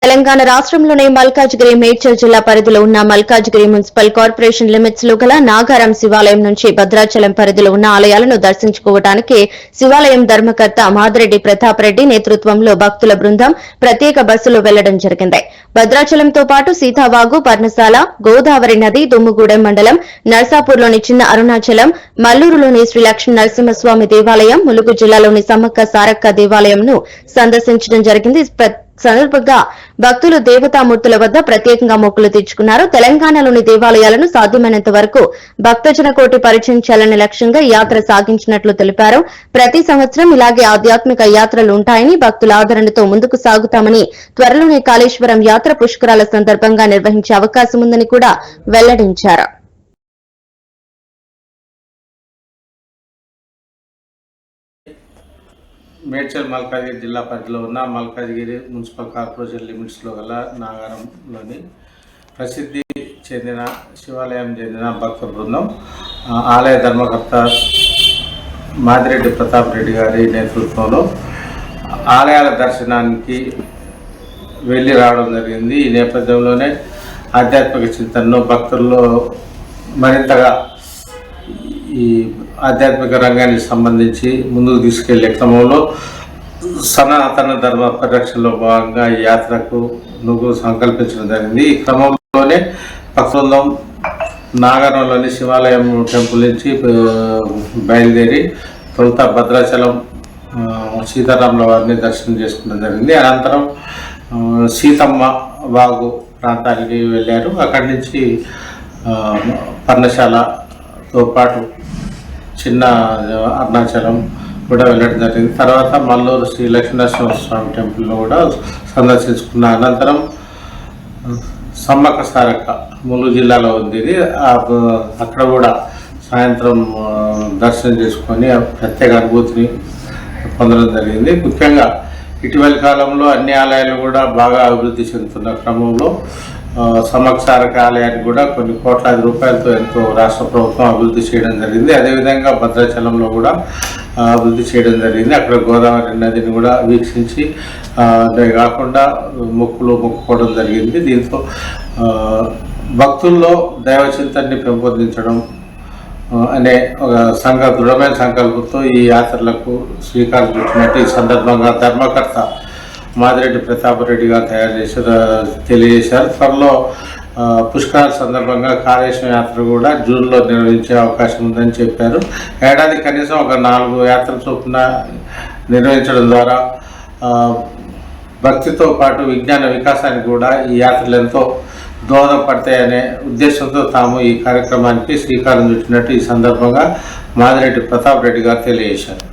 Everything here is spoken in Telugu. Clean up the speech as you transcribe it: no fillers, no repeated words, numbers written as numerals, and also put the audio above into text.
తెలంగాణ రాష్ట్రంలోని మల్కాజ్గిరి మేడ్చల్ జిల్లా పరిధిలో ఉన్న మల్కాజ్గిరి మున్సిపల్ కార్పొరేషన్ లిమిట్స్ లో గల నాగారం శివాలయం నుంచి భద్రాచలం పరిధిలో ఉన్న ఆలయాలను దర్శించుకోవడానికి శివాలయం ధర్మకర్త మాదిరెడ్డి ప్రతాప్ రెడ్డి నేతృత్వంలో భక్తుల బృందం ప్రత్యేక బస్సులో వెళ్లడం జరిగింది. భద్రాచలంతో పాటు సీతావాగు, పర్ణశాల, గోదావరి నది, దుమ్ముగూడెం మండలం, నర్సాపూర్లోని చిన్న అరుణాచలం, మల్లూరులోని శ్రీ లక్ష్మీ నరసింహస్వామి దేవాలయం, ములుగు జిల్లాలోని సమ్మక్క సారక్క దేవాలయంను సందర్శించడం జరిగింది. సందర్భంగా భక్తులు దేవతామూర్తుల వద్ద ప్రత్యేకంగా మొక్కులు తీర్చుకున్నారు. తెలంగాణలోని దేవాలయాలను సాధ్యమైనంత వరకు భక్తజన కోటి పరిచయం చేయాలనే లక్ష్యంగా యాత్ర సాగించినట్లు తెలిపారు. ప్రతి సంవత్సరం ఇలాగే ఆధ్యాత్మిక యాత్రలు ఉంటాయని, భక్తుల ఆదరణతో ముందుకు సాగుతామని, త్వరలోనే కాళేశ్వరం యాత్ర పుష్కరాల సందర్భంగా నిర్వహించే అవకాశం ఉందని కూడా వెల్లడించారు. మేడ్చల్ మల్కాజ్గిరి జిల్లా పరిధిలో ఉన్న మల్కాజ్గిరి మున్సిపల్ కార్పొరేషన్ లిమిట్స్లో గల నాగారంలోని ప్రసిద్ధి చెందిన శివాలయం చెందిన భక్త బృందం ఆలయ ధర్మకర్త మాదిరెడ్డి ప్రతాప్ రెడ్డి గారి నేతృత్వంలో ఆలయాల దర్శనానికి వెళ్ళి రావడం జరిగింది. ఈ నేపథ్యంలోనే ఆధ్యాత్మిక చింతనను భక్తుల్లో మరింతగా ఈ ఆధ్యాత్మిక రంగానికి సంబంధించి ముందుకు తీసుకెళ్లే క్రమంలో సనాతన ధర్మ పరిరక్షణలో భాగంగా ఈ యాత్రకు సంకల్పించడం జరిగింది. ఈ క్రమంలోనే భక్తులం నాగారంలోని శివాలయం టెంపుల్ నుంచి బయలుదేరి తొలుత భద్రాచలం సీతారాముల వారిని దర్శనం చేసుకోవడం జరిగింది. అనంతరం సీతమ్మ వాగు ప్రాంతానికి వెళ్ళారు. అక్కడి నుంచి పర్ణశాలతో పాటు చిన్న అరుణాచలం కూడా వెళ్ళడం జరిగింది. తర్వాత మల్లూరు శ్రీ లక్ష్మీనరసింహస్వామి టెంపుల్ను కూడా సందర్శించుకున్న అనంతరం సమ్మక్క సారక్క ములుగు జిల్లాలో ఉంది. ఇది అక్కడ కూడా సాయంత్రం దర్శనం చేసుకొని ప్రత్యేక అనుభూతిని పొందడం జరిగింది. ముఖ్యంగా ఇటీవలి కాలంలో అన్ని ఆలయాలు కూడా బాగా అభివృద్ధి చెందుతున్న క్రమంలో సమ్మక్క సారక్క ఆలయానికి కూడా కొన్ని కోట్లాది రూపాయలతో ఎంతో రాష్ట్ర ప్రభుత్వం అభివృద్ధి చేయడం జరిగింది. అదేవిధంగా భద్రాచలంలో కూడా అభివృద్ధి చేయడం జరిగింది. అక్కడ గోదావరి నదిని కూడా వీక్షించి అదే కాకుండా మొక్కుకోవడం జరిగింది. దీంతో భక్తుల్లో దైవ చింతనని పెంపొందించడం అనే ఒక దృఢమైన సంకల్పంతో ఈ యాత్రలకు శ్రీకారం చుట్టినట్టు ఈ సందర్భంగా ధర్మకర్త మాదిరెడ్డి ప్రతాప్ రెడ్డి గారు తెలియజేశారు. త్వరలో పుష్కరాల సందర్భంగా కాళేశ్వరం యాత్ర కూడా జూన్లో నిర్వహించే అవకాశం ఉందని చెప్పారు. ఏడాది కనీసం ఒక 4 యాత్రల చొప్పున నిర్వహించడం ద్వారా భక్తితో పాటు విజ్ఞాన వికాసానికి కూడా ఈ యాత్రలు ఎంతో దోహదపడతాయనే ఉద్దేశంతో తాము ఈ కార్యక్రమానికి శ్రీకారం చుట్టినట్టు ఈ సందర్భంగా మాదిరెడ్డి ప్రతాప్ రెడ్డి గారు తెలియజేశారు.